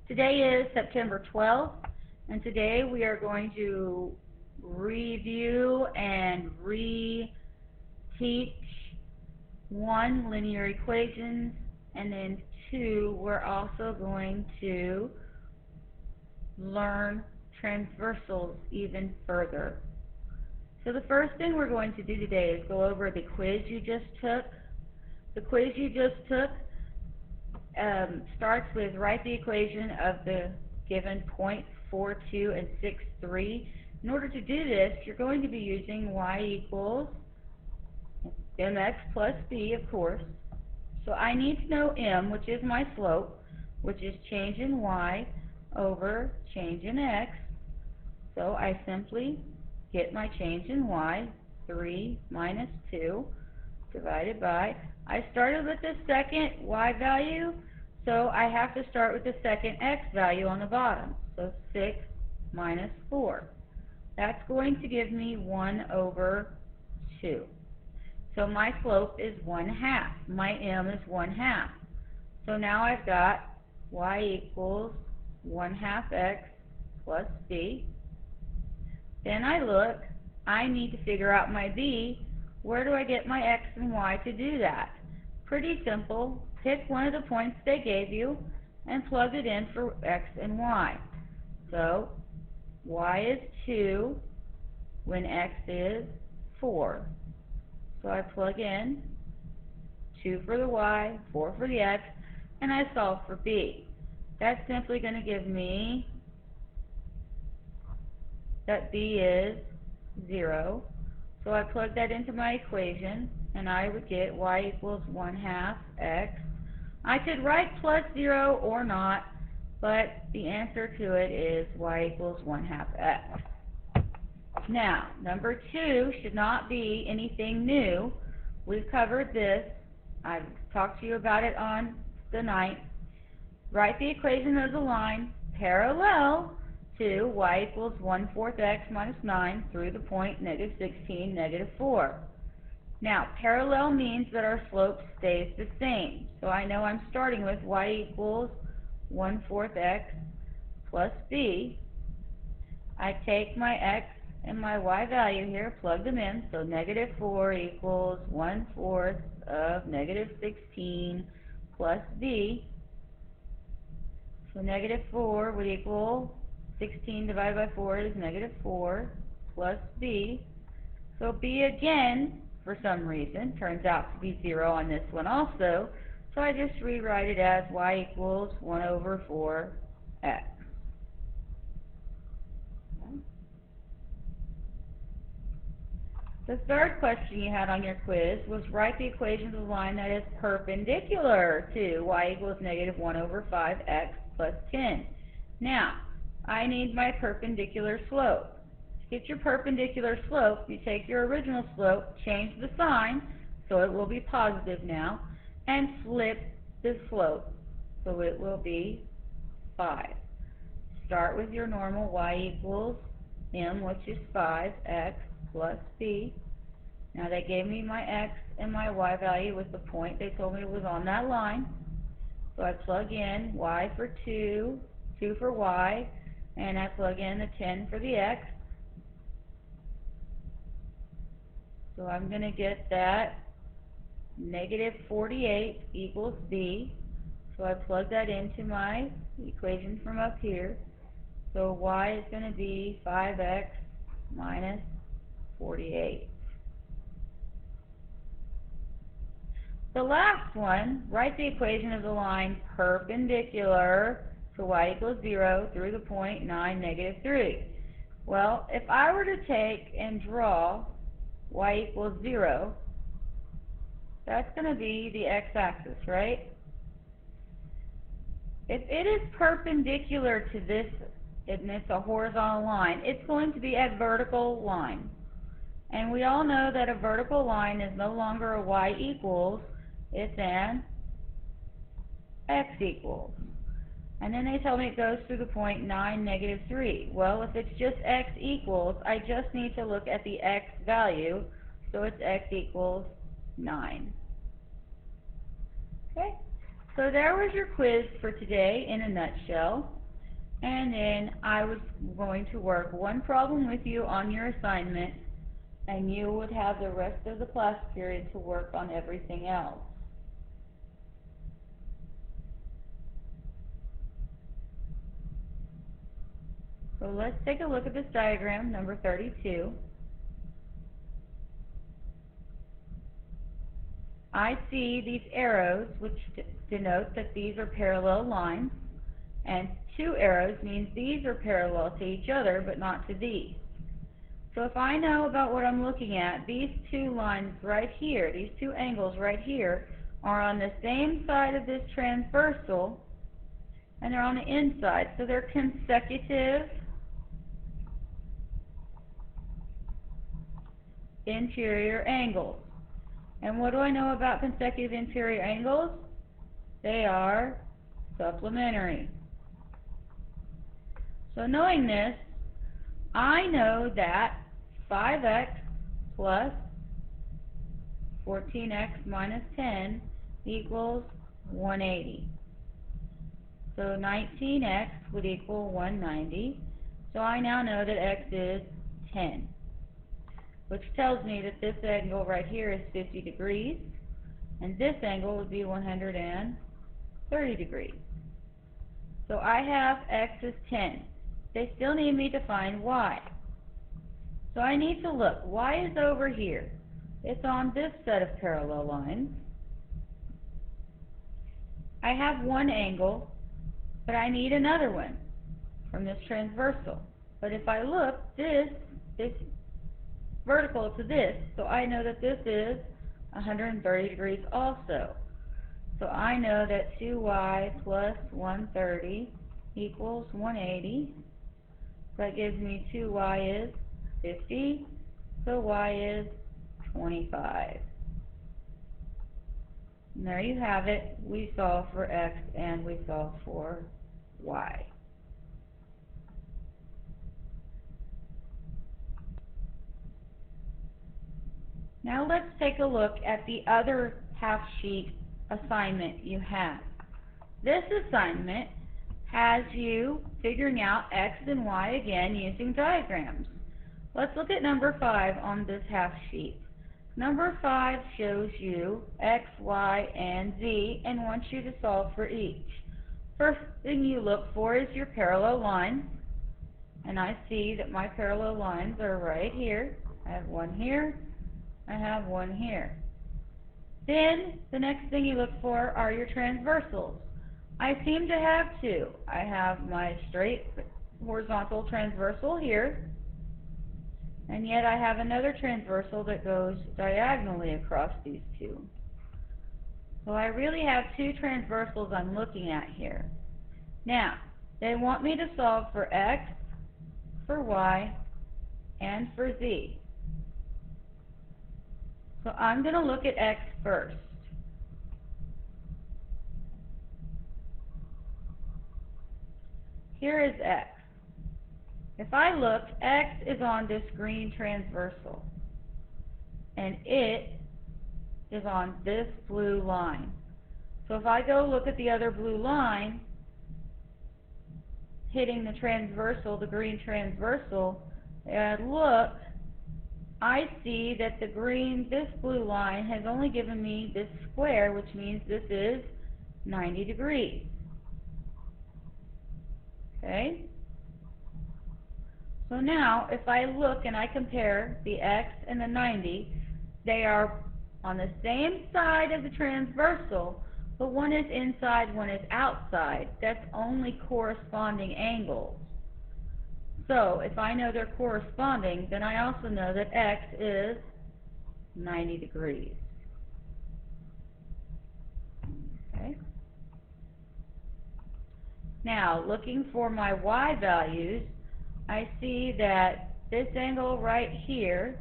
Today is September 12th, and today we are going to review and reteach one, linear equations, and then two, we're also going to learn transversals even further. So the first thing we're going to do today is go over the quiz you just took. The quiz you just took starts with write the equation of the given point 4, 2, and 6, 3. In order to do this, you're going to be using y equals mx plus b, of course. So I need to know m, which is my slope, which is change in y over change in x. So I simply get my change in y, 3 minus 2, divided by, I started with the second y value, so I have to start with the second x value on the bottom. So 6 minus 4. That's going to give me 1 over 2. So my slope is 1/2. My m is 1/2. So now I've got y equals 1/2 x plus b. Then I look, I need to figure out my b. Where do I get my x and y to do that? Pretty simple. Pick one of the points they gave you and plug it in for x and y. So y is 2 when x is 4. So I plug in 2 for the y, 4 for the x, and I solve for b. That's simply going to give me that b is 0. So I plug that into my equation, and I would get y equals 1/2 x. I could write plus 0 or not, but the answer to it is y equals 1/2 x. Now, number 2 should not be anything new. We've covered this. I've talked to you about it on the 9th. Write the equation of the line parallel to y equals 1/4 x minus 9 through the point -16, -4. Now, parallel means that our slope stays the same. So I know I'm starting with y equals 1/4 x plus b. I take my x and my y value here, plug them in, so -4 equals 1/4 of -16 plus b. So -4 would equal 16 divided by 4 is -4 plus b. So b again, for some reason, turns out to be 0 on this one also. So I just rewrite it as y equals 1 over 4x. The third question you had on your quiz was write the equation of the line that is perpendicular to y equals -1 over 5x plus 10. Now, I need my perpendicular slope. To get your perpendicular slope, you take your original slope, change the sign, so it will be positive now, and flip the slope, so it will be 5. Start with your normal y equals m, which is 5x plus b. Now they gave me my x and my y value with the point they told me was on that line. So I plug in y for 2, 2 for y, and I plug in the 10 for the x. So I'm going to get that -48 equals b. So I plug that into my equation from up here. So y is going to be 5x minus 48. The last one, write the equation of the line perpendicular to y equals 0 through the point 9, -3. Well, if I were to take and draw y equals 0, that's going to be the x-axis, right? If it is perpendicular to this, and it's a horizontal line, it's going to be a vertical line. And we all know that a vertical line is no longer a y equals, it's an x equals. And then they tell me it goes through the point 9, -3. Well, if it's just x equals, I just need to look at the x value, so it's x equals 9. Okay, so there was your quiz for today in a nutshell. and then I was going to work one problem with you on your assignment, and you would have the rest of the class period to work on everything else. So let's take a look at this diagram, number 32. I see these arrows, which denote that these are parallel lines, and two arrows means these are parallel to each other, but not to these. So if I know about what I'm looking at, these two lines right here, these two angles right here, are on the same side of this transversal, and they're on the inside, so they're consecutive inferior angles. And what do I know about consecutive inferior angles? They are supplementary. So knowing this, I know that 5x plus 14x minus 10 equals 180. So 19x would equal 190. So I now know that x is 10, which tells me that this angle right here is 50 degrees, and this angle would be 130 degrees. So I have x is 10. They still need me to find y. So I need to look. Y is over here. It's on this set of parallel lines. I have one angle, but I need another one from this transversal. But if I look, this is vertical to this, so I know that this is 130 degrees also. So I know that 2y plus 130 equals 180. That gives me 2y is 50, so y is 25. And there you have it. We solve for x and we solve for y. Now let's take a look at the other half sheet assignment you have. This assignment has you figuring out x and y again using diagrams. Let's look at number 5 on this half sheet. Number 5 shows you x, y, and z and wants you to solve for each. First thing you look for is your parallel lines, and I see that my parallel lines are right here. I have one here, I have one here. Then the next thing you look for are your transversals. I seem to have two. I have my straight horizontal transversal here, and yet I have another transversal that goes diagonally across these two. So I really have two transversals I'm looking at here. Now, they want me to solve for x, for y, and for z. So I'm going to look at x first. Here is x. If I look, x is on this green transversal, and it is on this blue line. So if I go look at the other blue line, hitting the transversal, the green transversal, and look, I see that this blue line has only given me this square, which means this is 90 degrees. Okay? So now, if I look and I compare the x and the 90, they are on the same side of the transversal, but one is inside, one is outside. That's only corresponding angles. So, if I know they're corresponding, then I also know that x is 90 degrees. Okay? Now, looking for my y values, I see that this angle right here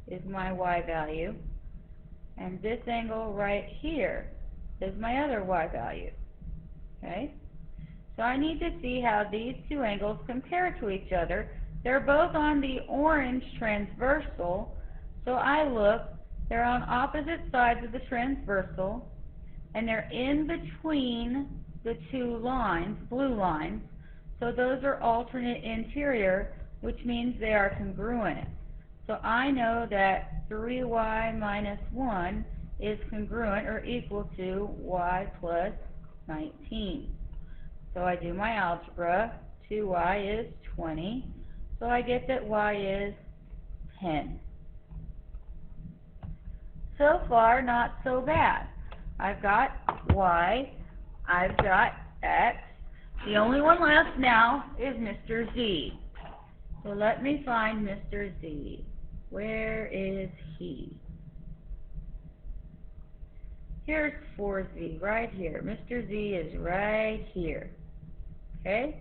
is my y value, and this angle right here is my other y value. Okay? So I need to see how these two angles compare to each other. They're both on the orange transversal, so I look, they're on opposite sides of the transversal, and they're in between the two lines, blue lines, so those are alternate interior, which means they are congruent. So I know that 3y minus 1 is congruent or equal to y plus 19. So I do my algebra. 2y is 20. So I get that y is 10. So far, not so bad. I've got y, I've got x. The only one left now is Mr. Z. So let me find Mr. Z. Where is he? Here's 4z, right here. Mr. Z is right here. Okay?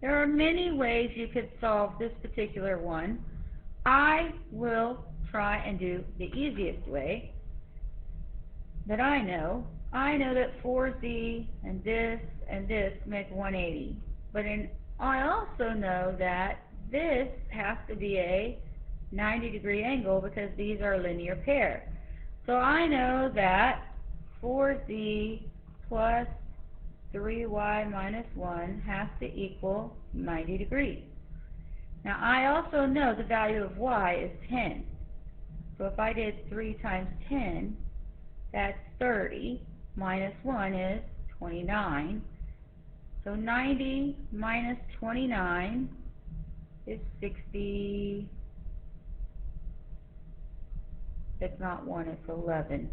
There are many ways you could solve this particular one. I will try and do the easiest way that I know. I know that 4z and this make 180. But I also know that this has to be a 90-degree angle because these are a linear pair. So I know that 4z plus 3y minus 1 has to equal 90 degrees. Now I also know the value of y is 10. So if I did 3 times 10, that's 30, minus 1 is 29. So 90 minus 29 is 60. It's not 1, it's 11.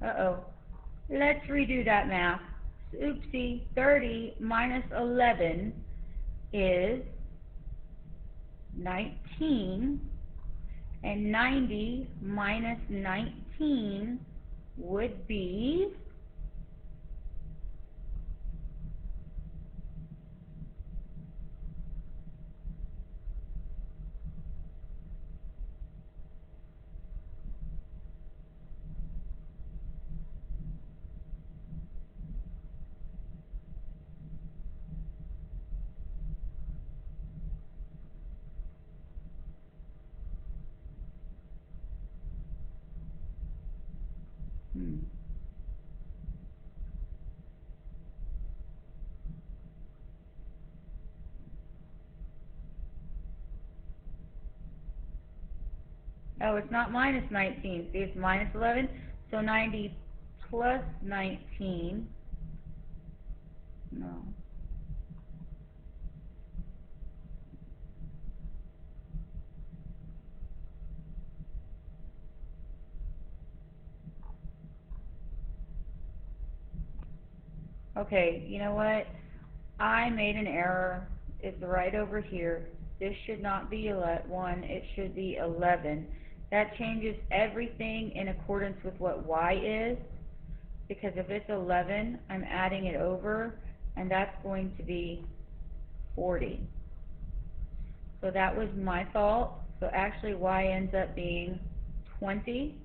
Uh-oh. Let's redo that math. Oopsie. 30 minus 11 is 19. And 90 minus 19 would be oh, it's not minus 19. See, it's minus 11. So 90 plus 19. No. Okay, you know what? I made an error. It's right over here. This should not be 1. It should be 11. That changes everything in accordance with what y is. Because if it's 11, I'm adding it over, and that's going to be 40. So that was my fault. So actually y ends up being 20,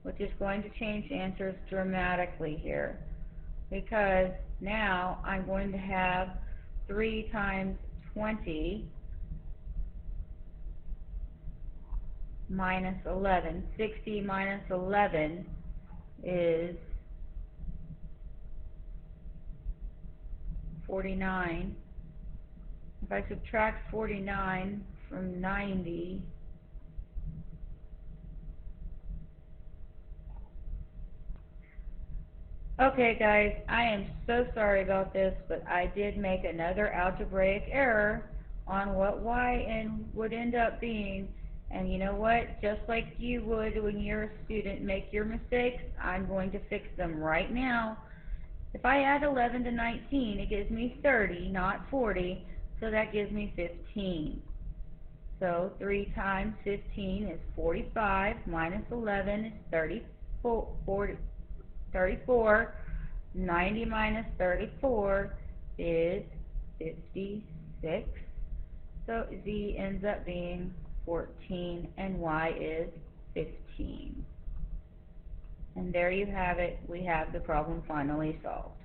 which is going to change answers dramatically here. Because now I'm going to have 3 times 20 minus 11. 60 minus 11 is 49. If I subtract 49 from 90, okay guys, I am so sorry about this, but I did make another algebraic error on what y would end up being. And you know what? Just like you would when you're a student, make your mistakes, I'm going to fix them right now. If I add 11 to 19, it gives me 30, not 40, so that gives me 15. So 3 times 15 is 45, minus 11 is 34. 90 minus 34 is 56. So z ends up being 14 and y is 15. And there you have it. We have the problem finally solved.